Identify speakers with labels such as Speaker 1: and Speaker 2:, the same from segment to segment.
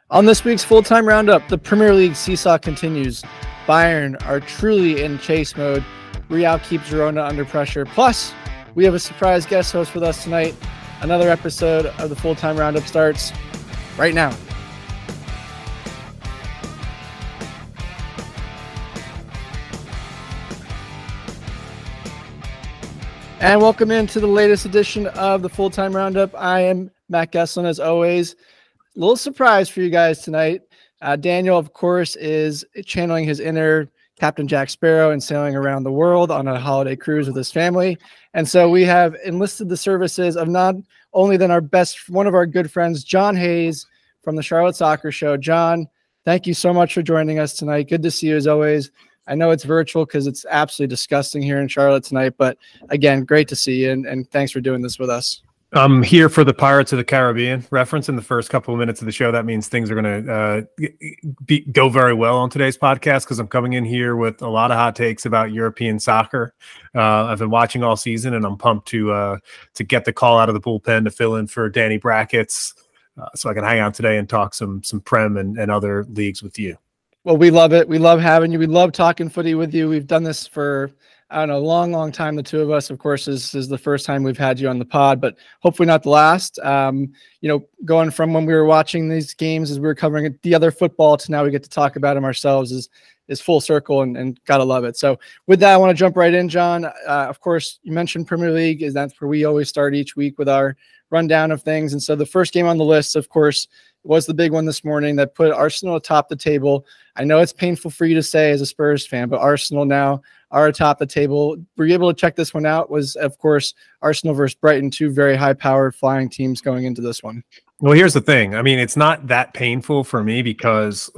Speaker 1: On this week's full-time roundup, the Premier League seesaw continues. Bayern are truly in chase mode. Real keeps Girona under pressure. Plus, we have a surprise guest host with us tonight. Another episode of the full-time roundup starts right now. And welcome into the latest edition of the full-time roundup. I am Matt Gesslin, as always. A little surprise for you guys tonight. Daniel, of course, is channeling his inner Captain Jack Sparrow and sailing around the world on a holiday cruise with his family. And so we have enlisted the services of not only then one of our good friends, John Hayes from the Charlotte Soccer Show. John, thank you so much for joining us tonight. Good to see you as always. I know it's virtual because it's absolutely disgusting here in Charlotte tonight, but again, great to see you and thanks for doing this with us.
Speaker 2: I'm here for the Pirates of the Caribbean reference in the first couple of minutes of the show. That means things are going to go very well on today's podcast because I'm coming in here with a lot of hot takes about European soccer. I've been watching all season, and I'm pumped to get the call out of the bullpen to fill in for Danny Brackett's so I can hang out today and talk some Prem and other leagues with you.
Speaker 1: Well, we love it. We love having you. We love talking footy with you. We've done this for a long time. The two of us, of course, this is the first time we've had you on the pod, but hopefully not the last. Going from when we were watching these games as we were covering the other football to now we get to talk about them ourselves is full circle and gotta love it. So with that, I want to jump right in, John. Of course, you mentioned Premier League, that's where we always start each week with our rundown of things. And so the first game on the list, of course, was the big one this morning that put Arsenal atop the table. I know it's painful for you to say as a Spurs fan, but Arsenal now are atop the table. Were you able to check this one out? Was, of course, Arsenal versus Brighton, two very high-powered flying teams going into this one.
Speaker 2: Well, here's the thing. I mean, it's not that painful for me because,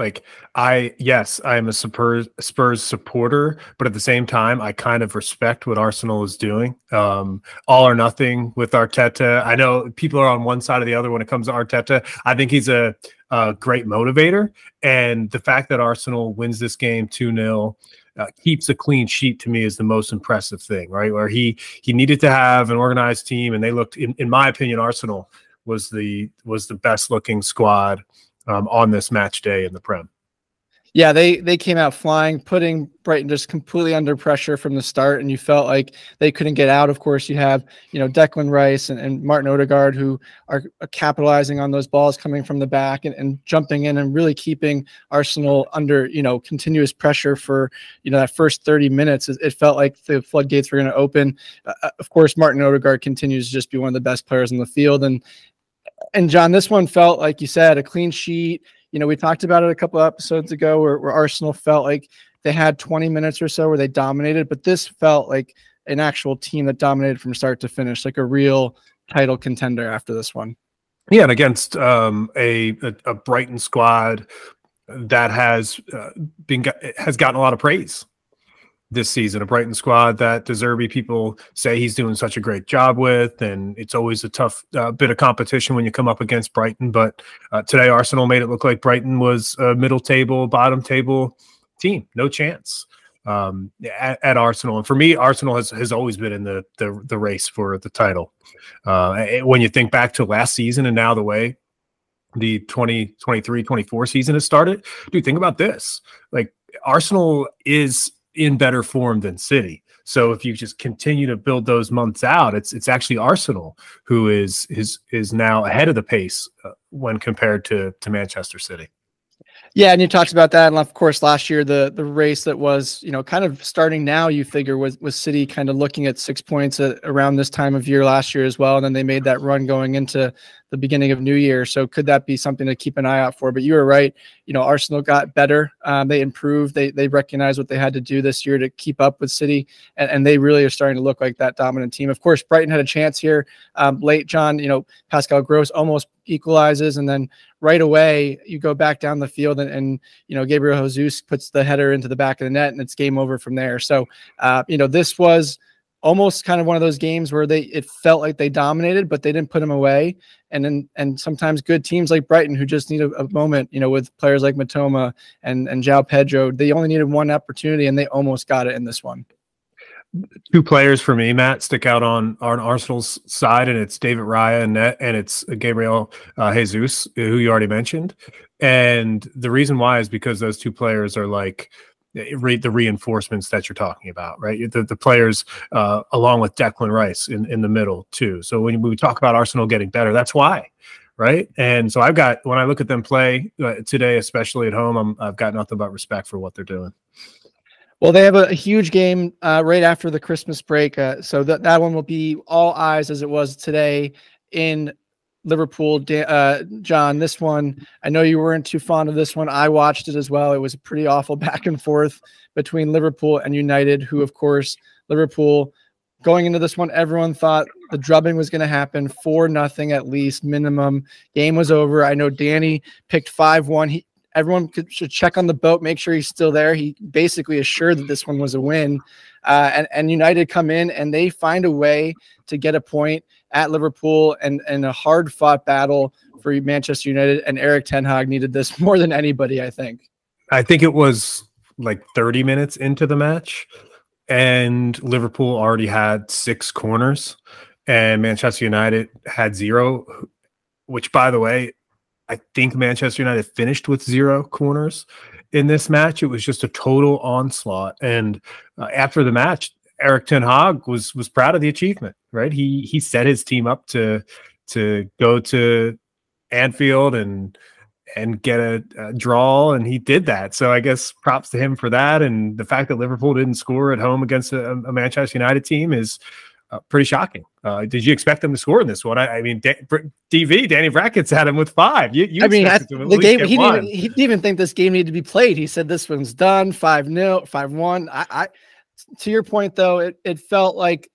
Speaker 2: I'm a Spurs supporter, but at the same time, I kind of respect what Arsenal is doing. All or nothing with Arteta. I know people are on one side or the other when it comes to Arteta. I think he's a great motivator, and the fact that Arsenal wins this game 2-0, keeps a clean sheet to me is the most impressive thing, right? Where he needed to have an organized team, and they looked, in my opinion, Arsenal was the best looking squad on this match day in the Prem.
Speaker 1: Yeah, they came out flying, putting Brighton just completely under pressure from the start, and you felt like they couldn't get out. Of course, you have Declan Rice and Martin Odegaard who are capitalizing on those balls coming from the back and jumping in and really keeping Arsenal under continuous pressure for that first 30 minutes. It felt like the floodgates were going to open. Of course, Martin Odegaard continues to just be one of the best players on the field, and John, this one felt, like you said, a clean sheet. We talked about it a couple of episodes ago where Arsenal felt like they had 20 minutes or so where they dominated, but this felt like an actual team that dominated from start to finish, like a real title contender after this one.
Speaker 2: Yeah, and against a Brighton squad that has gotten a lot of praise this season, a Brighton squad that De Zerbi people say he's doing such a great job with, and it's always a tough bit of competition when you come up against Brighton. But today Arsenal made it look like Brighton was a middle table, bottom table team. No chance at Arsenal. And for me, Arsenal has always been in the race for the title. When you think back to last season and now the way the 2023-24 season has started, dude, think about this. Like, Arsenal is in better form than City. So if you just continue to build those months out, it's actually Arsenal who is now ahead of the pace when compared to Manchester City.
Speaker 1: Yeah, and you talked about that, and of course last year the race that was kind of starting now, you figure was City kind of looking at 6 points around this time of year last year as well, and then they made that run going into the beginning of New Year. So could that be something to keep an eye out for? But you were right. Arsenal got better. They improved. They recognized what they had to do this year to keep up with City, and they really are starting to look like that dominant team. Of course, Brighton had a chance here late, John. Pascal Gross almost equalizes, and then right away you go back down the field and Gabriel Jesus puts the header into the back of the net, and it's game over from there. So this was almost kind of one of those games where it felt like they dominated, but they didn't put them away. And sometimes good teams like Brighton, who just need a moment, with players like Matoma and João Pedro, they only needed one opportunity and they almost got it in this one.
Speaker 2: Two players for me, Matt, stick out on Arsenal's side, and it's David Raya and it's Gabriel Jesus, who you already mentioned. And the reason why is because those two players are like the reinforcements that you're talking about, right? The players along with Declan Rice in the middle too. So when we talk about Arsenal getting better, that's why, right? And so when I look at them play today, especially at home, I've got nothing but respect for what they're doing.
Speaker 1: Well, they have a huge game right after the Christmas break. So that one will be all eyes as it was today in Liverpool. John, this one, I know you weren't too fond of this one. I watched it as well. It was a pretty awful back and forth between Liverpool and United, who, of course, Liverpool going into this one, everyone thought the drubbing was going to happen 4-0 at least minimum. Game was over. I know Danny picked 5-1. Everyone should check on the boat, make sure he's still there. He basically assured that this one was a win. And United come in and they find a way to get a point at Liverpool and a hard-fought battle for Manchester United. And Erik ten Hag needed this more than anybody, I think.
Speaker 2: I think it was like 30 minutes into the match, and Liverpool already had 6 corners, and Manchester United had 0, which, by the way, I think Manchester United finished with 0 corners in this match. It was just a total onslaught. And after the match, Erik ten Hag was proud of the achievement, right? He set his team up to go to Anfield and get a draw, and he did that. So I guess props to him for that. And the fact that Liverpool didn't score at home against a Manchester United team is pretty shocking. Did you expect them to score in this one? I mean, Danny Brackett's had him with 5. I mean,
Speaker 1: the game. He didn't even think this game needed to be played. He said this one's done. 5-0, 5-1. I to your point though, it felt like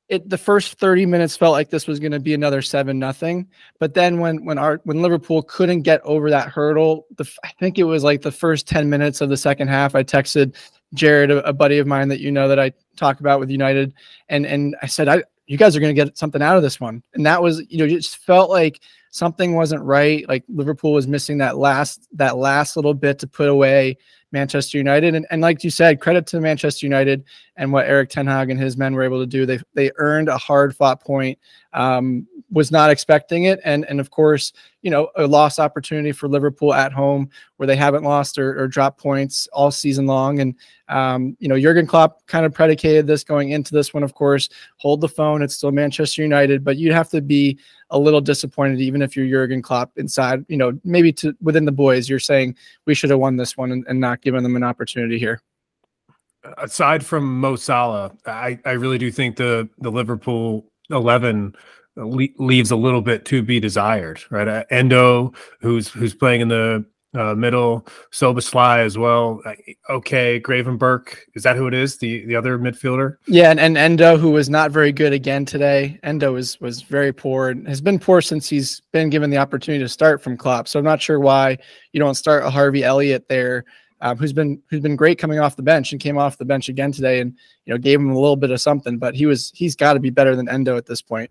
Speaker 1: the first 30 minutes felt like this was going to be another 7-0. But then when Liverpool couldn't get over that hurdle, I think it was like the first 10 minutes of the second half, I texted Jared, a buddy of mine that that I talk about with United, and I said, you guys are going to get something out of this one. And that was, it just felt like something wasn't right. Like Liverpool was missing that last little bit to put away Manchester United. And like you said, credit to Manchester United and what Erik ten Hag and his men were able to do. They earned a hard-fought point. Was not expecting it. And of course, a lost opportunity for Liverpool at home where they haven't lost or dropped points all season long. And, Jurgen Klopp kind of predicated this going into this one, of course, hold the phone. It's still Manchester United, but you'd have to be a little disappointed, even if you're Jurgen Klopp inside, maybe within the boys, you're saying we should have won this one and not given them an opportunity here.
Speaker 2: Aside from Mo Salah, I really do think the Liverpool 11 leaves a little bit to be desired, right? Endo, who's playing in the middle, Szoboszlai as well. Okay, Gravenberch, is that who it is? The other midfielder?
Speaker 1: Yeah, and Endo, who was not very good again today. Endo was very poor and has been poor since he's been given the opportunity to start from Klopp. So I'm not sure why you don't start a Harvey Elliott there, who's been great coming off the bench and came off the bench again today and gave him a little bit of something. But he's got to be better than Endo at this point.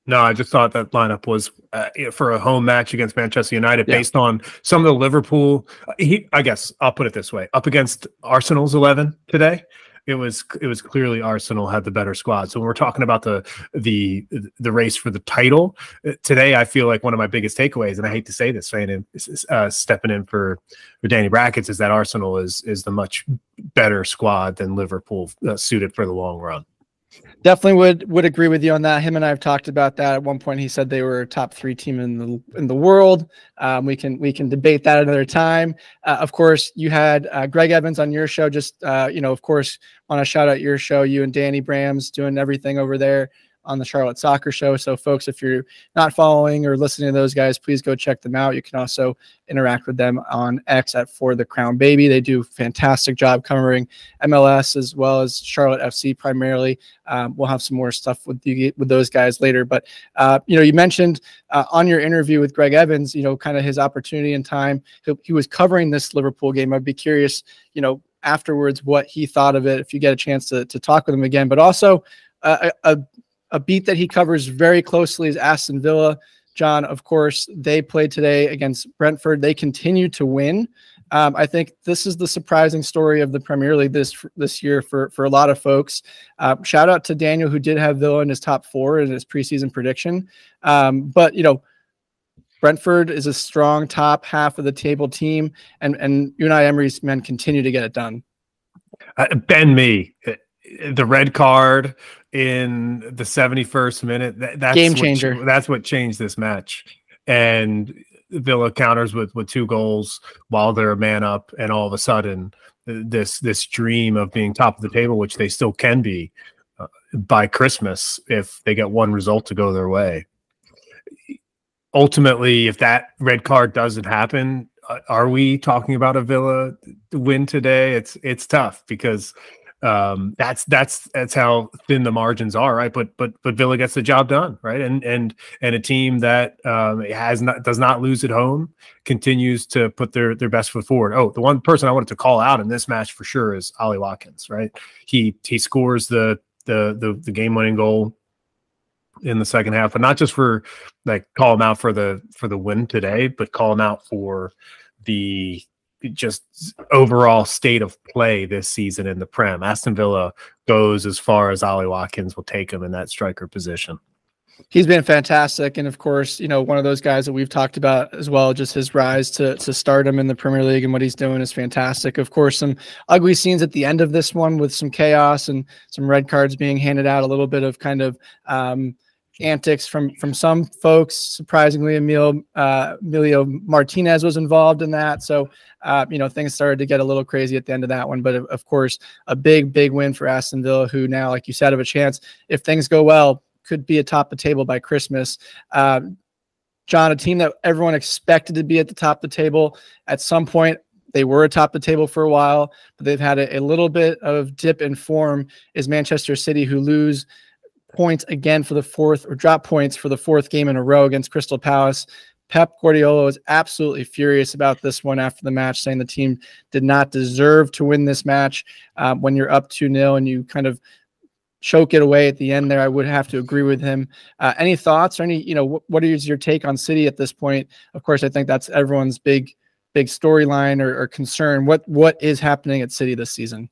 Speaker 2: No, I just thought that lineup was for a home match against Manchester United, based on some of the Liverpool. I guess I'll put it this way: up against Arsenal's 11 today, it was clearly Arsenal had the better squad. So when we're talking about the race for the title today, I feel like one of my biggest takeaways, and I hate to say this, stepping in for Danny Brackets, is that Arsenal is the much better squad than Liverpool, suited for the long run.
Speaker 1: Definitely would agree with you on that. Him and I have talked about that. At one point, he said they were a top 3 team in the world. We can debate that another time. Of course, you had Greg Evans on your show. Just of course, want to shout out your show. You and Danny Brams doing everything over there on the Charlotte Soccer Show. So folks, if you're not following or listening to those guys, please go check them out. You can also interact with them on X at For the Crown Baby. They do a fantastic job covering MLS as well as Charlotte FC primarily. We'll have some more stuff with those guys later. But, you mentioned on your interview with Greg Evans, kind of his opportunity and time. He was covering this Liverpool game. I'd be curious, afterwards what he thought of it if you get a chance to talk with him again. But also a beat that he covers very closely is Aston Villa. John, of course, they played today against Brentford. They continue to win. I think this is the surprising story of the Premier League this year for a lot of folks. Shout out to Daniel, who did have Villa in his top 4 in his preseason prediction. But Brentford is a strong top half of the table team, and Unai Emery's men continue to get it done.
Speaker 2: Ben Mee, the red card in the 71st minute, that's
Speaker 1: game changer.
Speaker 2: That's what changed this match. And Villa counters with 2 goals while they're a man up, and all of a sudden this dream of being top of the table, which they still can be by Christmas if they get one result to go their way. Ultimately, if that red card doesn't happen, are we talking about a Villa win today? It's tough because that's how thin the margins are, right? But Villa gets the job done, right? And a team that does not lose at home continues to put their best foot forward. Oh, the one person I wanted to call out in this match for sure is Ollie Watkins, right? He scores the game winning goal in the second half, but not just for call him out for the win today, but call him out for the just overall state of play this season in the Prem. Aston Villa goes as far as Ollie Watkins will take him in that striker position.
Speaker 1: He's been fantastic. And of course, one of those guys that we've talked about as well, just his rise to stardom in the Premier League and what he's doing is fantastic. Of course, some ugly scenes at the end of this one with some chaos and some red cards being handed out, a little bit of kind of antics from some folks. Surprisingly, Emilio Martinez was involved in that. So, things started to get a little crazy at the end of that one. But of course, a big win for Aston Villa, who now, like you said, have a chance, if things go well, could be atop the table by Christmas. John, a team that everyone expected to be at the top of the table at some point. They were atop the table for a while, but they've had a little bit of dip in form, is Manchester City, who lose points again for the 4th, or drop points for the 4th game in a row against Crystal Palace. Pep Guardiola was absolutely furious about this one after the match, saying the team did not deserve to win this match. When you're up 2-0 and you kind of choke it away at the end there, I would have to agree with him. Any thoughts or what is your take on City at this point? Of course, I think that's everyone's big storyline or concern. What is happening at City this season?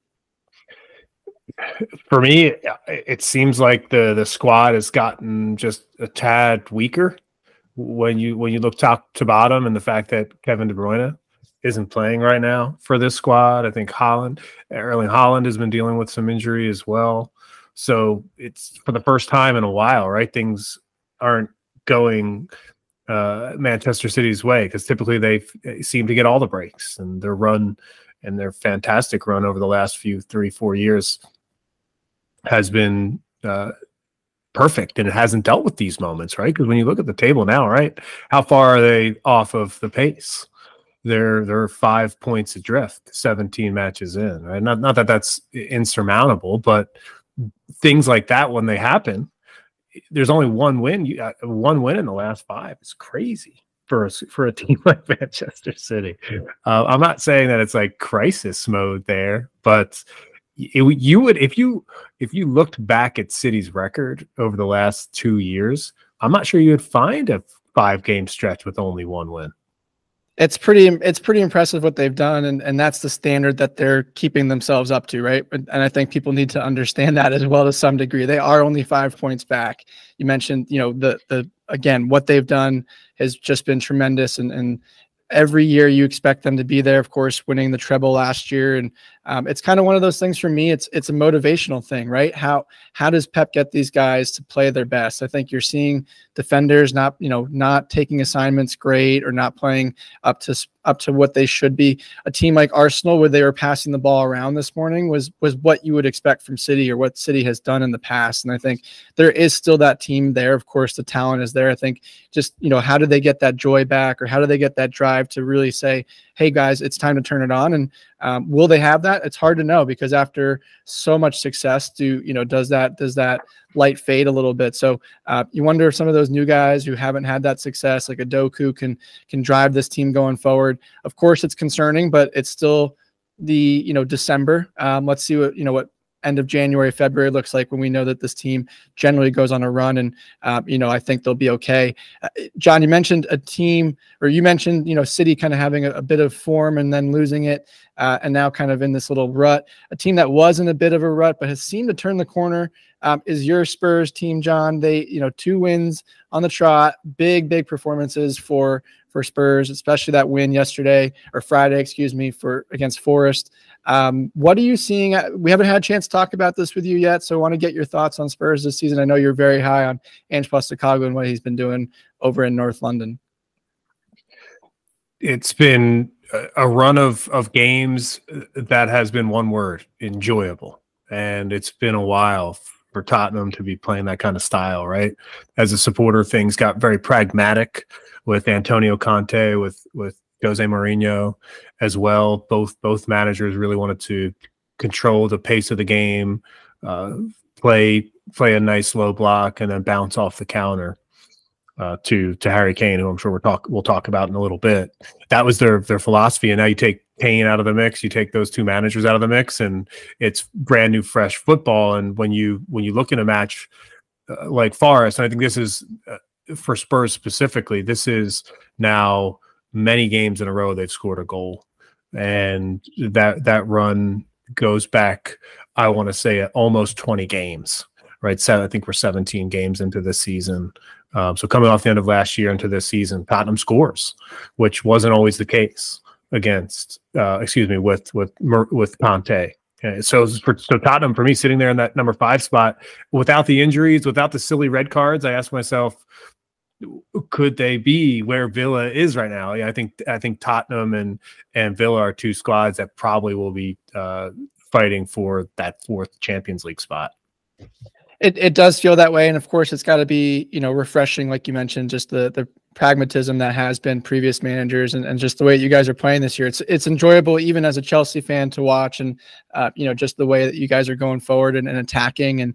Speaker 2: For me, it seems like the squad has gotten just a tad weaker when you look top to bottom, and the fact that Kevin De Bruyne isn't playing right now for this squad. I think Erling Haaland has been dealing with some injury as well. So it's for the first time in a while, right? Things aren't going Manchester City's way, because typically they seem to get all the breaks, and their run and their fantastic run over the last 3-4 years has been perfect, and it hasn't dealt with these moments, right? Because when you look at the table now, right, how far are they off of the pace? They're 5 points adrift, 17 matches in, right? Not that that's insurmountable, but things like that, when they happen, there's only one win. You got one win in the last 5. It's crazy for a team like Manchester City. I'm not saying that it's like crisis mode there, but you would, if you looked back at City's record over the last 2 years, I'm not sure you would find a 5-game stretch with only one win.
Speaker 1: It's pretty impressive what they've done, and that's the standard that they're keeping themselves up to, right? And I think people need to understand that as well to some degree. They are only 5 points back. You mentioned, the again, what they've done has just been tremendous, and every year you expect them to be there, of course, winning the treble last year. And it's kind of one of those things for me. It's a motivational thing, right? How does Pep get these guys to play their best? I think you're seeing defenders not taking assignments great, or not playing up to what they should be. A team like Arsenal, where they were passing the ball around this morning, was what you would expect from City, or what City has done in the past. And I think there is still that team there. Of course, the talent is there. I think just, how do they get that joy back, or how do they get that drive to really say, hey guys, it's time to turn it on? And will they have that? It's hard to know, because after so much success, does that light fade a little bit? So you wonder if some of those new guys who haven't had that success, like a Doku, can drive this team going forward. Of course, it's concerning, but it's still the December. Let's see what end of January, February looks like when we know that this team generally goes on a run. And, I think they'll be okay. John, you mentioned a team, or you mentioned, City kind of having a bit of form and then losing it. And now kind of in this little rut. A team that was in a bit of a rut, but has seemed to turn the corner is your Spurs team, John. They, 2 wins on the trot, big performances for Spurs, especially that win yesterday or Friday, against Forest. What are you seeing? We haven't had a chance to talk about this with you yet, so I want to get your thoughts on Spurs this season. I know you're very high on Ange Postecoglou and what he's been doing over in North London.
Speaker 2: It's been a run of games that has been one word: enjoyable. And it's been a while for Tottenham to be playing that kind of style, right? As a supporter, things got very pragmatic with Antonio Conte, with Jose Mourinho as well. Both managers really wanted to control the pace of the game, play a nice low block, and then bounce off the counter to Harry Kane, who I'm sure we'll talk about in a little bit. That was their philosophy. And now you take Kane out of the mix, you take those 2 managers out of the mix, and it's brand new, fresh football. And when you look at a match like Forest, and I think this is for Spurs specifically, this is now many games in a row they've scored a goal, and that run goes back, I want to say, almost 20 games, right? So I think we're 17 games into this season. So coming off the end of last year into this season, Tottenham scores, which wasn't always the case against, with Conte. So Tottenham, for me, sitting there in that number 5 spot, without the injuries, without the silly red cards, I ask myself, could they be where Villa is right now? Yeah, I think Tottenham and Villa are 2 squads that probably will be fighting for that 4th Champions League spot.
Speaker 1: It does feel that way. And of course, it's got to be, refreshing, like you mentioned, just the pragmatism that has been previous managers and just the way you guys are playing this year. It's enjoyable, even as a Chelsea fan, to watch, and just the way that you guys are going forward and attacking. And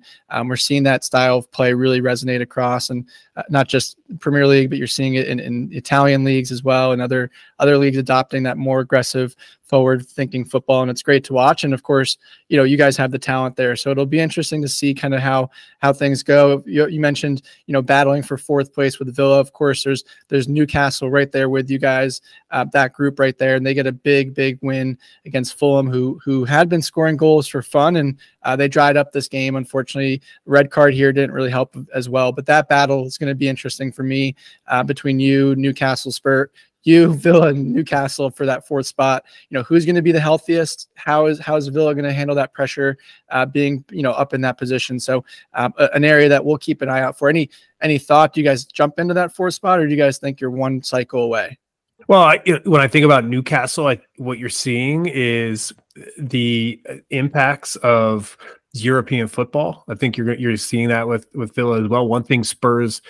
Speaker 1: we're seeing that style of play really resonate across, and not just Premier League, but you're seeing it in Italian leagues as well, and other leagues adopting that more aggressive, forward-thinking football, and it's great to watch. And of course, you guys have the talent there, so it'll be interesting to see kind of how things go. You mentioned, battling for 4th place with Villa. Of course, there's Newcastle right there with you guys, that group right there, and they get a big win against Fulham, who had been scoring goals for fun, and they dried up this game. Unfortunately, red card here didn't really help as well. But that battle is going to be interesting for me, between you, Newcastle, Spurs, you, Villa, and Newcastle for that 4th spot. Who's going to be the healthiest? How is Villa going to handle that pressure, being up in that position? So an area that we'll keep an eye out for. Any thought? Do you guys jump into that 4th spot, or do you guys think you're one cycle away?
Speaker 2: Well, when I think about Newcastle, what you're seeing is the impacts of European football. I think you're seeing that with Villa as well. One thing Spurs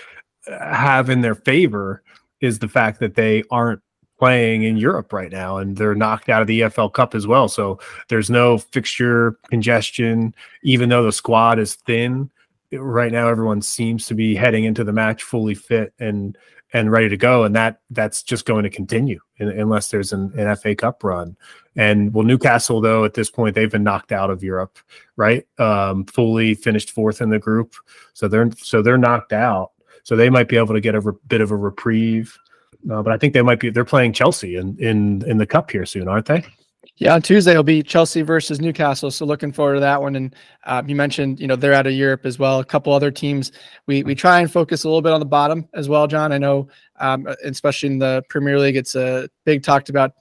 Speaker 2: have in their favor is the fact that they aren't playing in Europe right now, and they're knocked out of the EFL Cup as well. So there's no fixture congestion, even though the squad is thin. Right now, everyone seems to be heading into the match fully fit and ready to go, and that's just going to continue unless there's an FA Cup run. And Newcastle, though, at this point, they've been knocked out of Europe, right? Fully finished 4th in the group, so they're knocked out. So they might be able to get a bit of a reprieve, but I think they're playing Chelsea in the cup here soon, aren't they?
Speaker 1: Yeah, on Tuesday it'll be Chelsea versus Newcastle, so looking forward to that one. And you mentioned, they're out of Europe as well. A couple other teams. We try and focus a little bit on the bottom as well, John. I know, especially in the Premier League, it's a big talked about,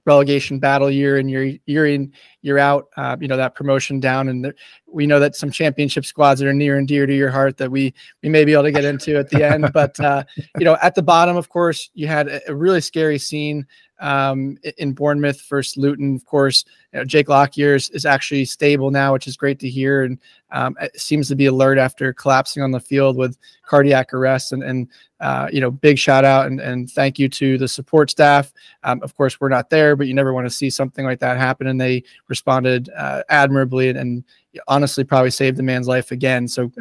Speaker 1: relegation battle year in, year out, that promotion down. And we know that some championship squads that are near and dear to your heart that we may be able to get into at the end. But, at the bottom, of course, you had a really scary scene in Bournemouth versus Luton. Of course, Jake Lockyer is actually stable now, which is great to hear. And it seems to be alert after collapsing on the field with cardiac arrest. And big shout out and thank you to the support staff. Of course, we're not there, but you never want to see something like that happen. And they responded admirably and honestly probably saved the man's life again. So,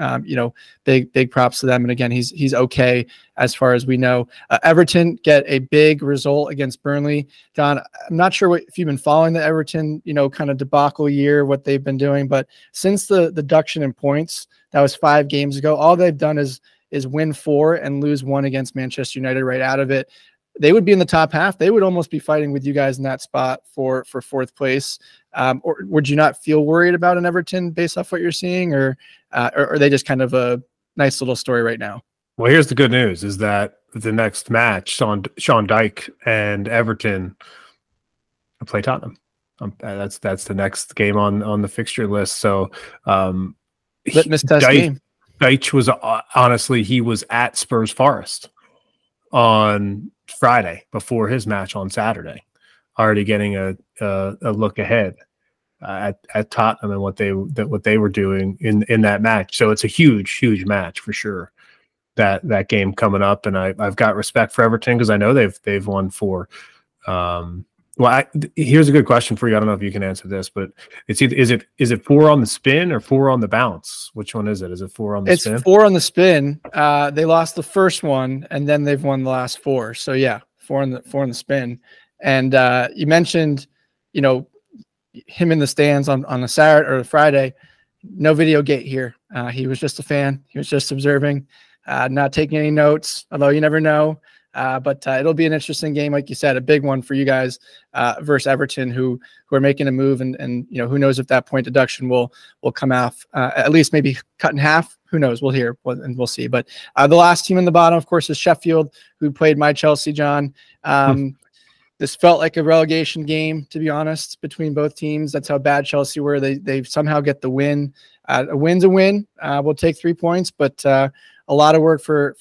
Speaker 1: big props to them. And again, he's okay as far as we know. Everton get a big result against Burnley. John, I'm not sure if you've been following the Everton, kind of debacle year, what they've been doing, but since the deduction in points, that was 5 games ago, all they've done is win 4 and lose 1 against Manchester United right out of it. They would be in the top half. They would almost be fighting with you guys in that spot for 4th place. Or would you not feel worried about an Everton based off what you're seeing, or are they just kind of a nice little story right now?
Speaker 2: Well, here's the good news: is that the next match, Sean Dyche and Everton play Tottenham. That's the next game on the fixture list. So,
Speaker 1: litmus test game.
Speaker 2: Dyche was honestly, he was at Spurs Forest on Friday before his match on Saturday, already getting a look ahead at Tottenham and what they were doing in that match. So it's a huge match for sure. That game coming up, and I've got respect for Everton because I know they've won 4. Here's a good question for you. I don't know if you can answer this, but it's either, is it 4 on the spin or 4 on the bounce? Which one is it? Is it 4 on the spin?
Speaker 1: It's 4 on the spin. They lost the first one, and then they've won the last 4. So yeah, 4 on the spin. And you mentioned, him in the stands on a Saturday or a Friday. No video gate here. He was just a fan. He was just observing, not taking any notes. Although you never know. But it'll be an interesting game, like you said, a big one for you guys versus Everton, who are making a move, and who knows if that point deduction will come off, at least maybe cut in half. Who knows? We'll hear and we'll see. But the last team in the bottom, of course, is Sheffield, who played my Chelsea, John. This felt like a relegation game, to be honest, between both teams. That's how bad Chelsea were. They somehow get the win. A win's a win. We'll take 3 points, but a lot of work for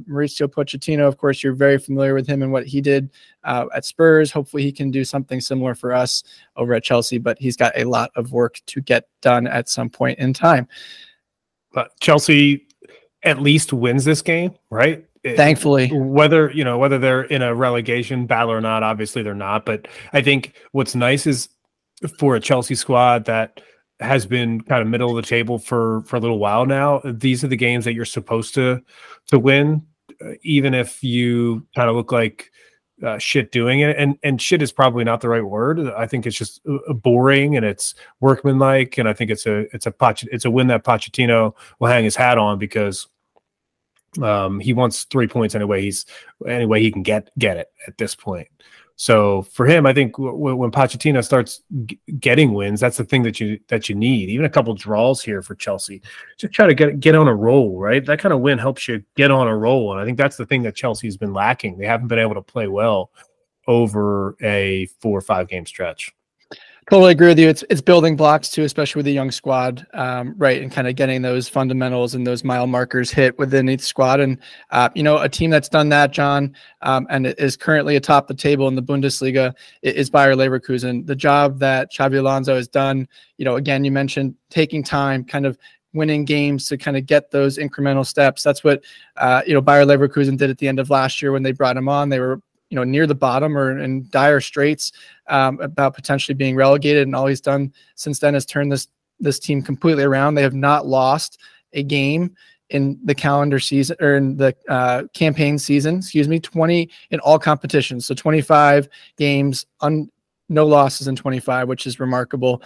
Speaker 1: Mauricio Pochettino. Of course, you're very familiar with him and what he did at Spurs. Hopefully he can do something similar for us over at Chelsea, but he's got a lot of work to get done at some point in time.
Speaker 2: But Chelsea at least wins this game, right?
Speaker 1: Thankfully,
Speaker 2: whether they're in a relegation battle or not, obviously they're not. But I think what's nice is for a Chelsea squad that has been kind of middle of the table for a little while now, these are the games that you're supposed to win, even if you kind of look like shit doing it. And shit is probably not the right word. I think it's just boring and it's workmanlike. And I think it's a win that Pochettino will hang his hat on because he wants 3 points any way he can get it at this point. So for him, I think when Pochettino starts getting wins, that's the thing that you need. Even a couple draws here for Chelsea, just try to get on a roll, right? That kind of win helps you get on a roll, and I think that's the thing that Chelsea's been lacking. They haven't been able to play well over a 4 or 5 game stretch.
Speaker 1: Totally agree with you. It's building blocks too, especially with the young squad, right? And kind of getting those fundamentals and those mile markers hit within each squad. And, a team that's done that, John, and is currently atop the table in the Bundesliga is Bayer Leverkusen. The job that Xabi Alonso has done, again, you mentioned taking time, kind of winning games to kind of get those incremental steps. That's what, Bayer Leverkusen did at the end of last year when they brought him on. They were near the bottom or in dire straits about potentially being relegated. And all he's done since then is turn this team completely around. They have not lost a game in the calendar season or in the campaign season, 20 in all competitions. So 25 games, no losses in 25, which is remarkable.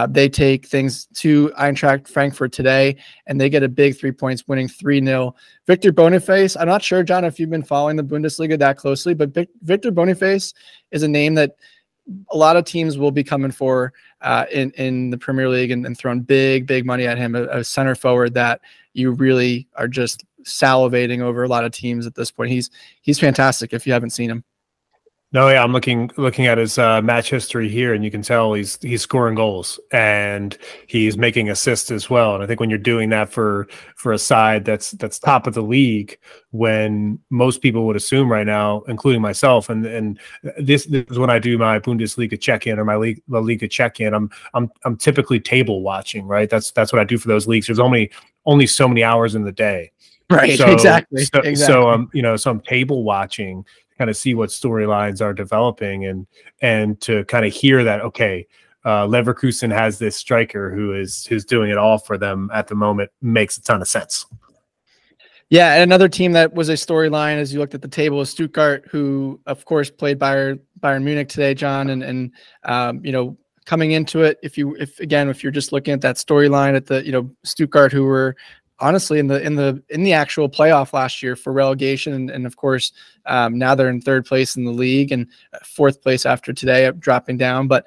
Speaker 1: They take things to Eintracht Frankfurt today, and they get a big 3 points, winning 3-0. Victor Boniface, I'm not sure, John, if you've been following the Bundesliga that closely, but Victor Boniface is a name that a lot of teams will be coming for in the Premier League and throwing big money at him, a center forward that you really are just salivating over a lot of teams at this point. He's fantastic if you haven't seen him.
Speaker 2: No, yeah, I'm looking at his match history here, and you can tell he's scoring goals and he's making assists as well. And I think when you're doing that for a side that's top of the league, when most people would assume right now, including myself, and this is when I do my Bundesliga check-in or my La Liga check-in. I'm typically table watching, right? That's what I do for those leagues. There's only so many hours in the day,
Speaker 1: right?
Speaker 2: So,
Speaker 1: exactly.
Speaker 2: So I'm table watching, kind of see what storylines are developing and to kind of hear that, okay, Leverkusen has this striker who's doing it all for them at the moment. Makes a ton of sense.
Speaker 1: Yeah, and another team that was a storyline as you looked at the table is Stuttgart, who of course played Bayern Munich today, John, and coming into it, if you're just looking at that storyline at the Stuttgart, who were honestly in the actual playoff last year for relegation, and of course now they're in third place in the league and fourth place after today, dropping down. But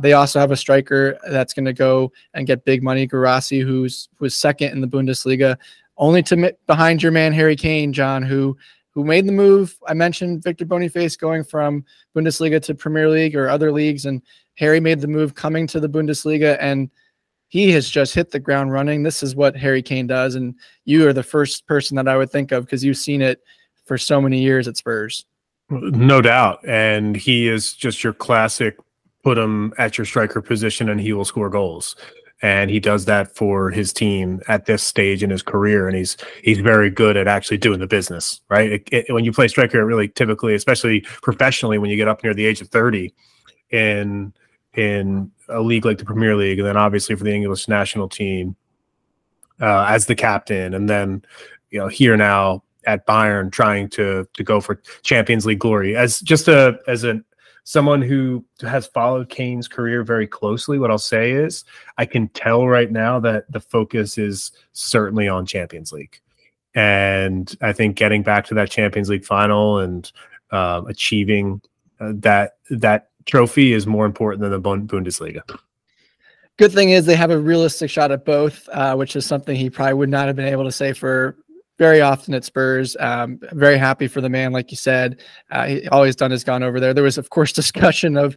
Speaker 1: they also have a striker that's going to go and get big money, Guirassy, who was second in the Bundesliga, only to behind your man Harry Kane, John, who made the move. I mentioned Victor Boniface going from Bundesliga to Premier League or other leagues, and Harry made the move coming to the Bundesliga, and he has just hit the ground running. This is what Harry Kane does, and you are the first person that I would think of because you've seen it for so many years at Spurs.
Speaker 2: No doubt, and he is just your classic put him at your striker position and he will score goals. And he does that for his team at this stage in his career, and he's very good at actually doing the business, right? When you play striker, it really typically, especially professionally, when you get up near the age of 30 in a league like the Premier League, and then obviously for the English national team as the captain, and then here now at Bayern trying to go for Champions League glory. As someone who has followed Kane's career very closely, what I'll say is I can tell right now that the focus is certainly on Champions League. And I think getting back to that Champions League final and achieving that trophy is more important than the Bundesliga.
Speaker 1: Good thing is they have a realistic shot at both, which is something he probably would not have been able to say for very often at Spurs. Very happy for the man, like you said. He always done has gone over there. There was, of course, discussion of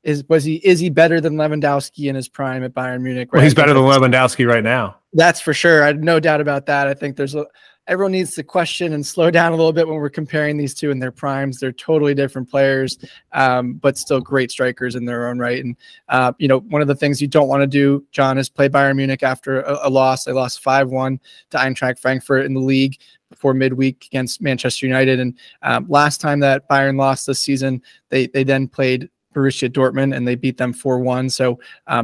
Speaker 1: is he better than Lewandowski in his prime at Bayern Munich? Right?
Speaker 2: Well, he's better than Lewandowski right now.
Speaker 1: That's for sure. I have no doubt about that. I think everyone needs to question and slow down a little bit when we're comparing these two in their primes. They're totally different players, but still great strikers in their own right. And, one of the things you don't want to do, John, is play Bayern Munich after a loss. They lost 5-1 to Eintracht Frankfurt in the league before midweek against Manchester United. And last time that Bayern lost this season, they then played Borussia Dortmund and they beat them 4-1. So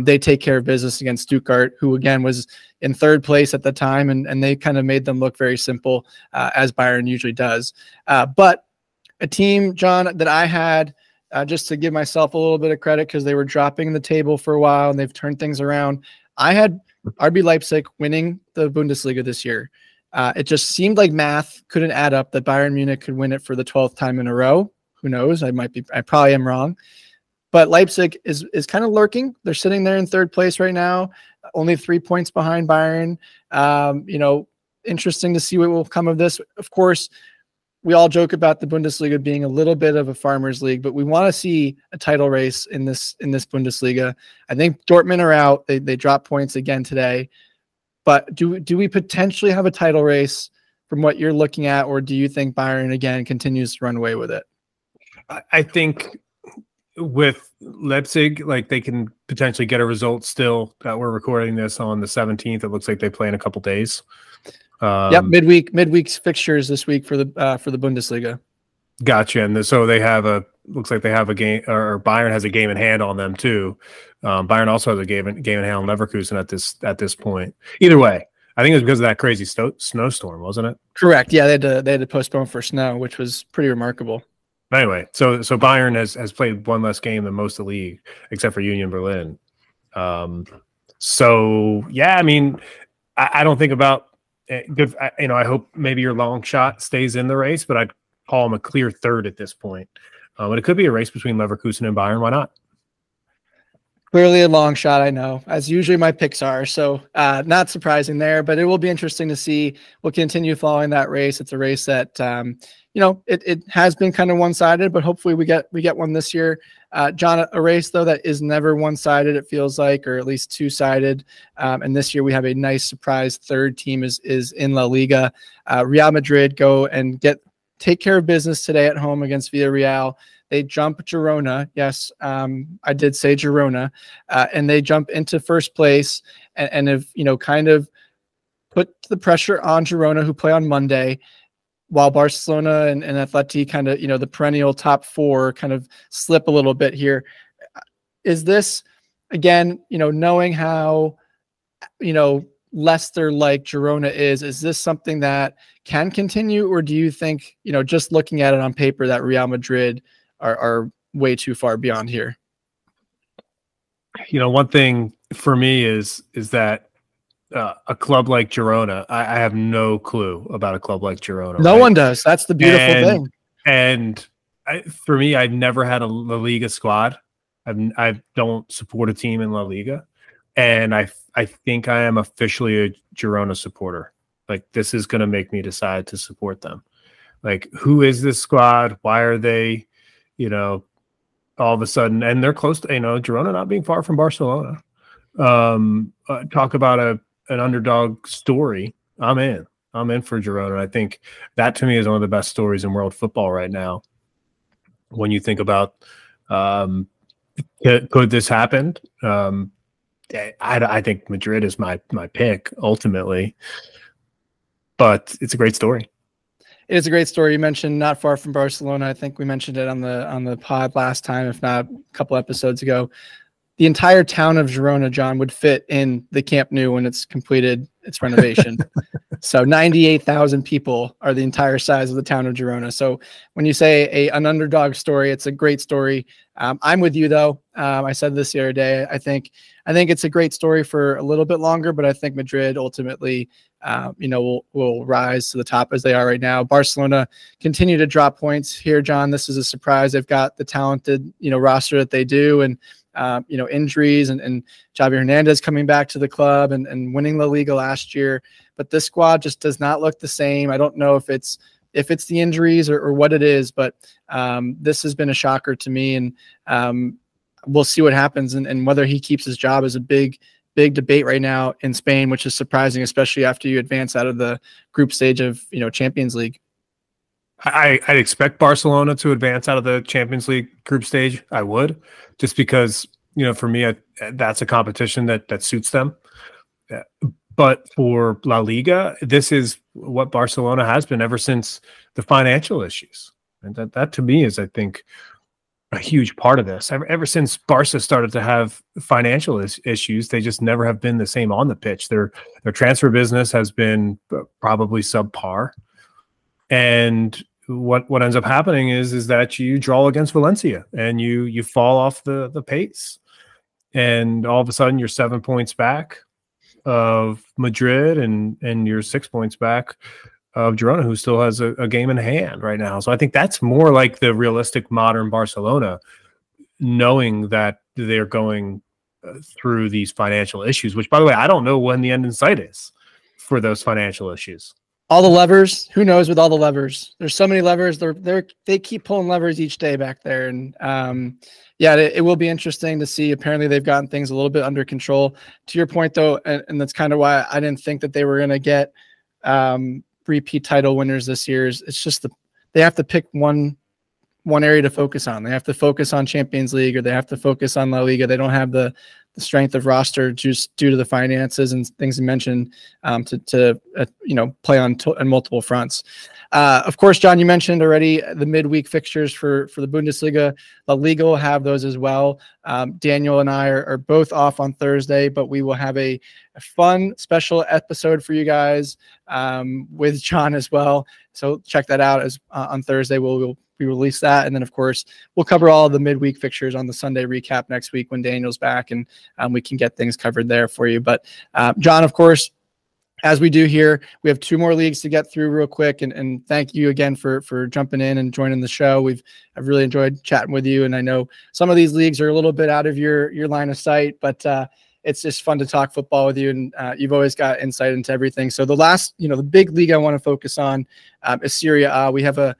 Speaker 1: they take care of business against Stuttgart, who again was in third place at the time, and they kind of made them look very simple, as Bayern usually does. But a team, John, that I had, just to give myself a little bit of credit because they were dropping the table for a while and they've turned things around. I had RB Leipzig winning the Bundesliga this year. It just seemed like math couldn't add up that Bayern Munich could win it for the 12th time in a row. Who knows? I probably am wrong. But Leipzig is kind of lurking. They're sitting there in third place right now, only 3 points behind Bayern. Interesting to see what will come of this. Of course, we all joke about the Bundesliga being a little bit of a farmers league, but we want to see a title race in this Bundesliga. I think Dortmund are out. They dropped points again today. But do we potentially have a title race from what you're looking at, or do you think Bayern again continues to run away with it?
Speaker 2: I think with Leipzig, like they can potentially get a result still. We're recording this on the 17th. It looks like they play in a couple days.
Speaker 1: Yep, midweek's fixtures this week for the Bundesliga.
Speaker 2: Gotcha. And so looks like they have a game, or Bayern has a game in hand on them too. Bayern also has a game in hand on Leverkusen at this point. Either way, I think it was because of that crazy snowstorm, wasn't it?
Speaker 1: Correct. Yeah, they had to postpone for snow, which was pretty remarkable.
Speaker 2: Anyway, so Bayern has played one less game than most of the league, except for Union Berlin. So yeah, I mean, I don't think about good. I hope maybe your long shot stays in the race, but I'd call them a clear third at this point. But it could be a race between Leverkusen and Bayern. Why not?
Speaker 1: Clearly a long shot, I know, as usually my picks are. So not surprising there, but it will be interesting to see. We'll continue following that race. It's a race that it has been kind of one-sided, but hopefully we get one this year. John, a race though that is never one-sided, it feels like, or at least two-sided. And this year we have a nice surprise third team is in La Liga. Real Madrid go and take care of business today at home against Villarreal. They jump Girona. Yes, I did say Girona, and they jump into first place and have kind of put the pressure on Girona, who play on Monday, while Barcelona and Atleti kind of the perennial top four kind of slip a little bit here. is this, again, knowing how, Leicester like Girona is this something that can continue, or do you think, just looking at it on paper, that Real Madrid are way too far beyond here?
Speaker 2: One thing for me is that a club like Girona, I have no clue about a club like Girona.
Speaker 1: No one does. That's the beautiful thing.
Speaker 2: And for me, I've never had a La Liga squad. I don't support a team in La Liga, and I think I am officially a Girona supporter. Like, this is going to make me decide to support them. Like, who is this squad? Why are they, all of a sudden, and they're close to, Girona not being far from Barcelona. Talk about an underdog story. I'm in for Girona. I think that, to me, is one of the best stories in world football right now. When you think about, could this happen? I think Madrid is my pick ultimately, but it's a great story.
Speaker 1: It is a great story. You mentioned not far from Barcelona. I think we mentioned it on the pod last time, if not a couple episodes ago. The entire town of Girona, John, would fit in the Camp Nou when it's completed its renovation. So 98,000 people are the entire size of the town of Girona. So when you say an underdog story, it's a great story. I'm with you, though. I said this the other day. I think it's a great story for a little bit longer, but I think Madrid ultimately, will rise to the top as they are right now. Barcelona continue to drop points here, John. This is a surprise. They've got the talented, roster that they do, and injuries and Xavi Hernandez coming back to the club and winning La Liga last year. But this squad just does not look the same. I don't know if it's the injuries or what it is, but this has been a shocker to me. And we'll see what happens and whether he keeps his job is a big debate right now in Spain, which is surprising, especially after you advance out of the group stage of, Champions League.
Speaker 2: I'd expect Barcelona to advance out of the Champions League group stage. I would, just because, for me, that's a competition that suits them. But for La Liga, this is what Barcelona has been ever since the financial issues. And that to me is, I think, a huge part of this. Ever since Barca started to have financial issues, they just never have been the same on the pitch. Their transfer business has been probably subpar. And what ends up happening is that you draw against Valencia and you fall off the pace, and all of a sudden you're 7 points back of Madrid and you're 6 points back of Girona, who still has a game in hand right now. So I think that's more like the realistic modern Barcelona, knowing that they're going through these financial issues, which, by the way, I don't know when the end in sight is for those financial issues.
Speaker 1: All the levers, who knows with all the levers? There's so many levers. They keep pulling levers each day back there. And it will be interesting to see. Apparently they've gotten things a little bit under control. To your point, though, and that's kind of why I didn't think that they were going to get repeat title winners this year. It's just they have to pick one area to focus on. They have to focus on Champions League, or they have to focus on La Liga. They don't have the strength of roster just due to the finances and things you mentioned to play on multiple fronts. Of course, John, you mentioned already the midweek fixtures for the Bundesliga. La Liga will have those as well. Daniel and I are both off on Thursday, but we will have a fun special episode for you guys with John as well. So check that out on Thursday. We'll release that, and then of course we'll cover all of the midweek fixtures on the Sunday recap next week when Daniel's back, and we can get things covered there for you. But John, of course, as we do here, we have 2 more leagues to get through real quick, and thank you again for jumping in and joining the show. I've really enjoyed chatting with you, and I know some of these leagues are a little bit out of your line of sight, but it's just fun to talk football with you, and you've always got insight into everything. So the last, the big league I want to focus on is Serie A. We have a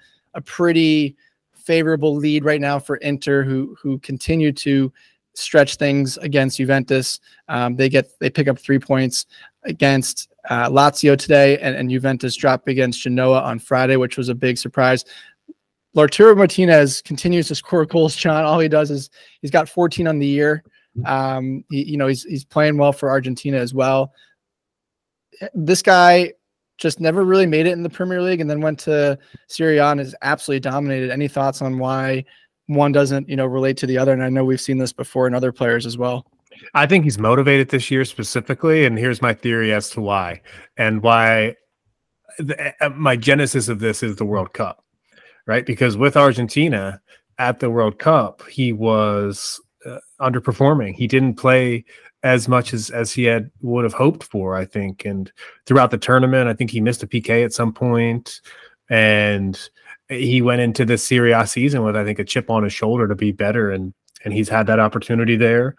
Speaker 1: pretty favorable lead right now for Inter, who continue to stretch things against Juventus. They pick up 3 points against Lazio today, and Juventus dropped against Genoa on Friday, which was a big surprise. Lautaro Martinez continues to score goals, John. All he does is he's got 14 on the year. He's playing well for Argentina as well. This guy just never really made it in the Premier League, and then went to Serie A and has absolutely dominated. Any thoughts on why one doesn't, relate to the other. And I know we've seen this before in other players as well.
Speaker 2: I think he's motivated this year specifically, and here's my theory as to why. And why my genesis of this is the World Cup, right? Because with Argentina at the World Cup, he was underperforming. He didn't play as much as he would have hoped for, I think. And throughout the tournament, I think he missed a PK at some point, and he went into this Serie A season with, I think, a chip on his shoulder to be better, and he's had that opportunity there.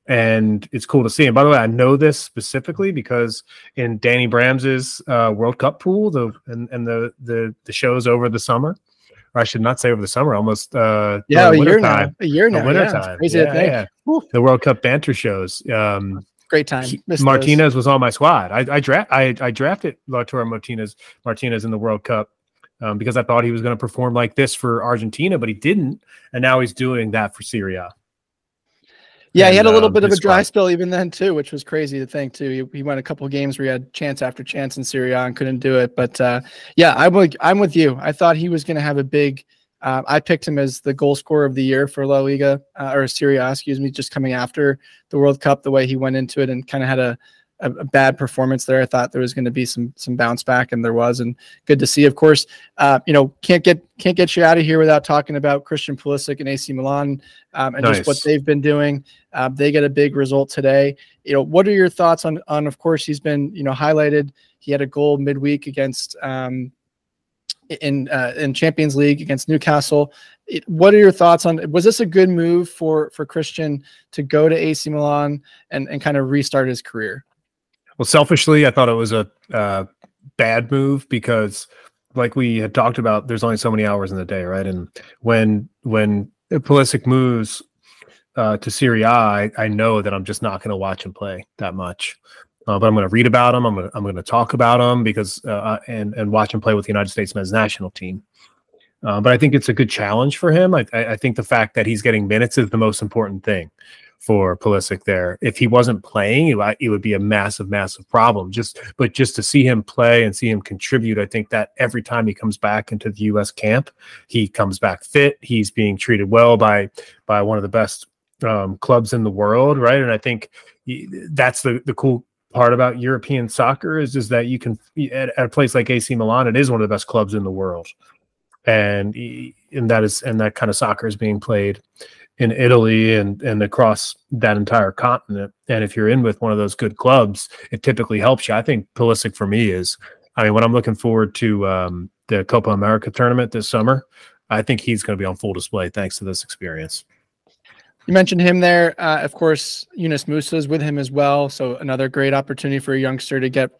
Speaker 2: And it's cool to see. And by the way, I know this specifically because in Danny Brams's World Cup pool, the shows over the summer, or I should not say over the summer, almost
Speaker 1: a year now.
Speaker 2: Winter time.
Speaker 1: Crazy to think.
Speaker 2: Yeah. The World Cup banter shows.
Speaker 1: Great time.
Speaker 2: Martinez was on my squad. I drafted Lautaro Martinez in the World Cup because I thought he was going to perform like this for Argentina, but he didn't, and now he's doing that for Serie A.
Speaker 1: Yeah, he had a little bit of a dry spell even then too, which was crazy to think too. He won a couple of games where he had chance after chance in Serie A and couldn't do it. But yeah, I'm with you. I thought he was going to have a big. I picked him as the goal scorer of the year for La Liga or Serie A, excuse me, just coming after the World Cup. The way he went into it and kind of had a bad performance there. I thought there was going to be some bounce back, and there was, and good to see. Of course, can't get you out of here without talking about Christian Pulisic and AC Milan and
Speaker 2: nice.
Speaker 1: Just what they've been doing. They get a big result today. What are your thoughts on? Of course, he's been highlighted. He had a goal midweek against in Champions League against Newcastle. What are your thoughts on? Was this a good move for Christian to go to AC Milan and kind of restart his career?
Speaker 2: Well, selfishly, I thought it was a bad move because, like we had talked about, there's only so many hours in the day, right? And when Pulisic moves to Serie A, I know that I'm just not going to watch him play that much, but I'm going to read about him. I'm going to talk about him because and watch him play with the United States men's national team. But I think it's a good challenge for him. I think the fact that he's getting minutes is the most important thing for Pulisic there. If he wasn't playing, it would be a massive, massive problem. But just to see him play and see him contribute, I think that every time he comes back into the U.S. camp, he comes back fit. He's being treated well by one of the best clubs in the world, right? And I think that's the cool part about European soccer is that you can at a place like AC Milan, it is one of the best clubs in the world, and that kind of soccer is being played in Italy and across that entire continent. And if you're in with one of those good clubs, it typically helps you. I think Pulisic for me when I'm looking forward to the Copa America tournament this summer, I think he's going to be on full display thanks to this experience.
Speaker 1: You mentioned him there. Of course, Yunus Musa is with him as well. So another great opportunity for a youngster to get,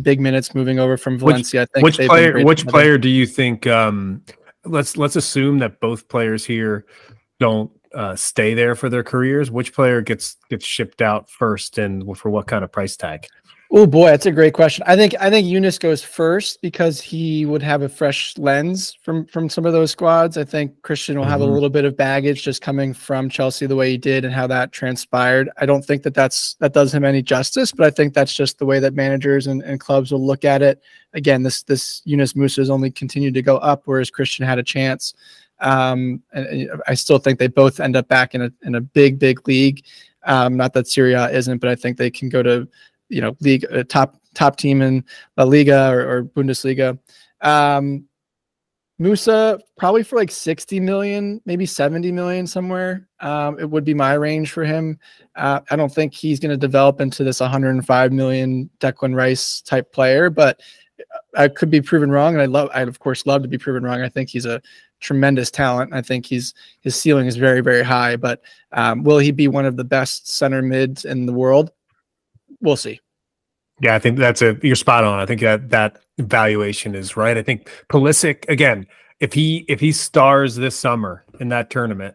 Speaker 1: big minutes moving over from Valencia.
Speaker 2: Which player do you think? Let's assume that both players here don't stay there for their careers. Which player gets shipped out first, and for what kind of price tag?
Speaker 1: Oh boy, that's a great question. I think Yunus goes first because he would have a fresh lens from some of those squads. I think Christian will have a little bit of baggage just coming from Chelsea the way he did and how that transpired. I don't think that does him any justice, but I think that's just the way that managers and clubs will look at it. Again, this Yunus Musa has only continued to go up, whereas Christian had a chance. And I still think they both end up back in a big league. Not that Serie A isn't, but I think they can go to league top team in La Liga or Bundesliga. Musa probably for like 60 million, maybe 70 million somewhere. It would be my range for him. I don't think he's going to develop into this 105 million Declan Rice type player, but I could be proven wrong. And I'd of course love to be proven wrong. I think he's a tremendous talent. I think his ceiling is very, very high, but will he be one of the best center mids in the world? We'll see.
Speaker 2: Yeah, I think you're spot on. I think that valuation is right. I think Pulisic, again, if he stars this summer in that tournament,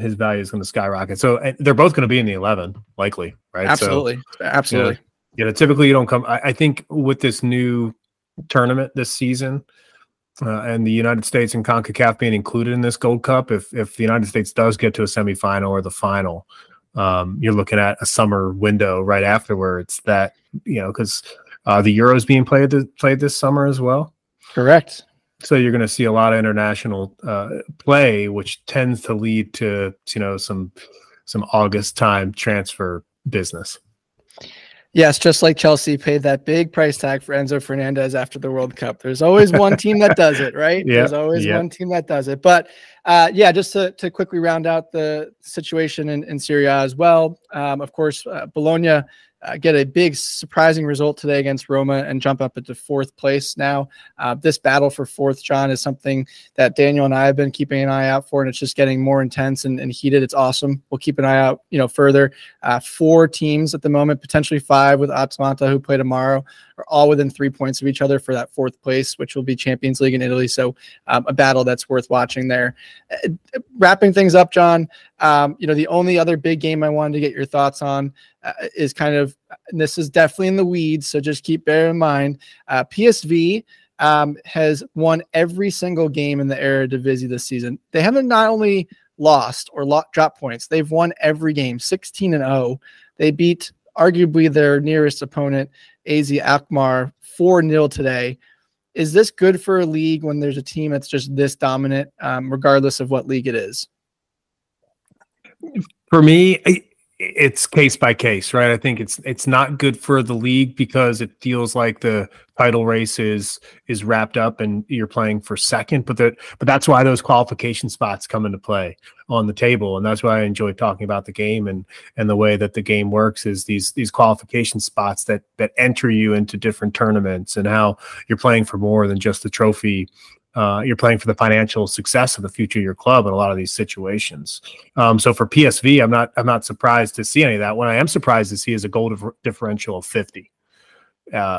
Speaker 2: his value is going to skyrocket. So they're both going to be in the 11, likely, right?
Speaker 1: Absolutely. Absolutely.
Speaker 2: Typically you don't come. I think with this new tournament this season, and the United States and CONCACAF being included in this Gold Cup, if the United States does get to a semifinal or the final, you're looking at a summer window right afterwards that, because the Euro is being played this summer as well.
Speaker 1: Correct.
Speaker 2: So you're going to see a lot of international play, which tends to lead to some August time transfer business.
Speaker 1: Yes, just like Chelsea paid that big price tag for Enzo Fernandez after the World Cup. There's always one team that does it, right? There's always one team that does it. But just to quickly round out the situation in Serie A as well. Of course, Bologna get a big surprising result today against Roma and jump up into 4th place now. This battle for 4th, John, is something that Daniel and I have been keeping an eye out for, and it's just getting more intense and heated. It's awesome. We'll keep an eye out, further. 4 teams at the moment, potentially 5 with Atalanta, who play tomorrow, are all within 3 points of each other for that 4th place, which will be Champions League in Italy. So a battle that's worth watching there. Wrapping things up, John, the only other big game I wanted to get your thoughts on is kind of, and this is definitely in the weeds, so just bear in mind, PSV has won every single game in the Eredivisie this season. They haven't not only lost or dropped points, they've won every game, 16-0. They beat arguably their nearest opponent, AZ Alkmaar, 4-0 today. Is this good for a league when there's a team that's just this dominant, regardless of what league it is?
Speaker 2: For me, it's case by case, right? I think it's not good for the league because it feels like the title race is wrapped up and you're playing for second. But that's why those qualification spots come into play on the table, and that's why I enjoy talking about the game and the way that the game works is these qualification spots that enter you into different tournaments and how you're playing for more than just the trophy. You're playing for the financial success of the future of your club in a lot of these situations. So for PSV, I'm not surprised to see any of that. What I am surprised to see is a goal differential of 50,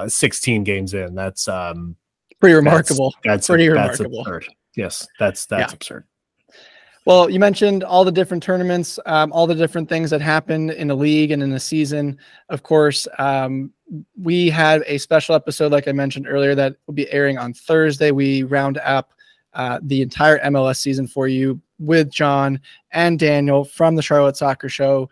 Speaker 2: 16 games in. That's
Speaker 1: pretty remarkable.
Speaker 2: That's
Speaker 1: pretty remarkable.
Speaker 2: Absurd. Yes, that's absurd.
Speaker 1: Well, you mentioned all the different tournaments, all the different things that happen in the league and in the season. Of course, we had a special episode, like I mentioned earlier, that will be airing on Thursday. We round up the entire MLS season for you with John and Daniel from the Charlotte Soccer Show.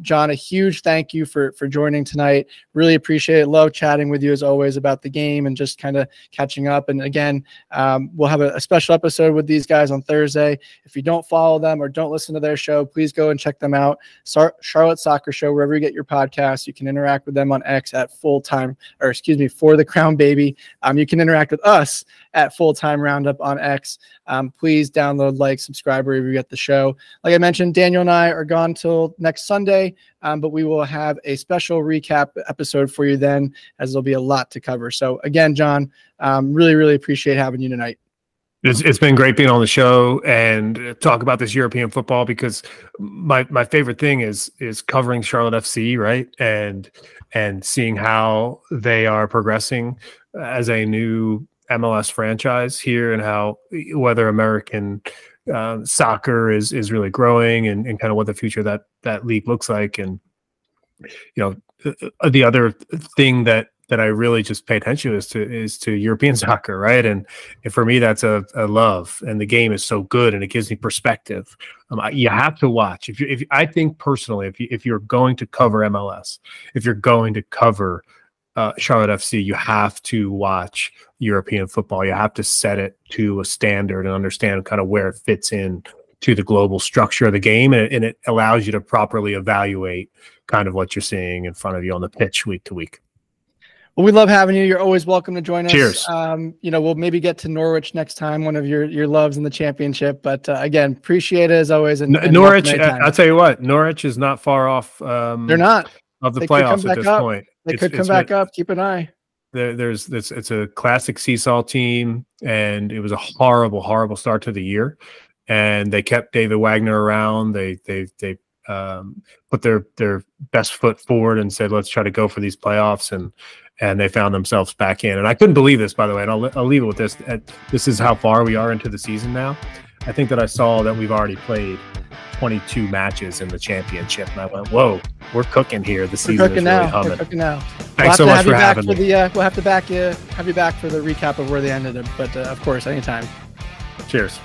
Speaker 1: John, a huge thank you for joining tonight. Really appreciate it. Love chatting with you as always about the game and just kind of catching up. And again, we'll have a special episode with these guys on Thursday. If you don't follow them or don't listen to their show, please go and check them out. Charlotte Soccer Show, wherever you get your podcasts. You can interact with them on X at For the Crown Baby. You can interact with us at Full-Time Roundup on X. Please download, subscribe wherever you get the show. Like I mentioned, Daniel and I are gone till next Sunday, but we will have a special recap episode for you then, as there'll be a lot to cover. So again, John, really, really appreciate having you tonight.
Speaker 2: It's been great being on the show and talk about this European football, because my favorite thing is covering Charlotte FC, right? And seeing how they are progressing as a new MLS franchise here, and how whether American soccer is really growing and kind of what the future of that league looks like. And the other thing that I really just pay attention is to European soccer, right? And for me, that's a love, and the game is so good and it gives me perspective. You have to watch. If I think personally, if you're going to cover MLS, if you're going to cover Charlotte FC, you have to watch European football. You have to set it to a standard and understand kind of where it fits in to the global structure of the game, and it allows you to properly evaluate kind of what you're seeing in front of you on the pitch week to week.
Speaker 1: Well, we love having you. You're always welcome to join us.
Speaker 2: Cheers.
Speaker 1: We'll maybe get to Norwich next time, one of your loves in the championship. But again, appreciate it as always. And
Speaker 2: Norwich, I'll tell you what, Norwich is not far off.
Speaker 1: They're not
Speaker 2: of the playoffs at this point.
Speaker 1: They could come back up. Keep an eye.
Speaker 2: It's a classic seesaw team, and it was a horrible start to the year. And they kept David Wagner around. They put their best foot forward and said, let's try to go for these playoffs, and they found themselves back in. And I couldn't believe this, by the way, and I'll leave it with this. This is how far we are into the season now. I think that I saw that we've already played 22 matches in the championship, and I went, whoa, we're cooking here. The season is really humming.
Speaker 1: We're cooking now.
Speaker 2: Thanks so much for having me.
Speaker 1: We'll have to have you back for the recap of where they ended it, but of course, anytime.
Speaker 2: Cheers.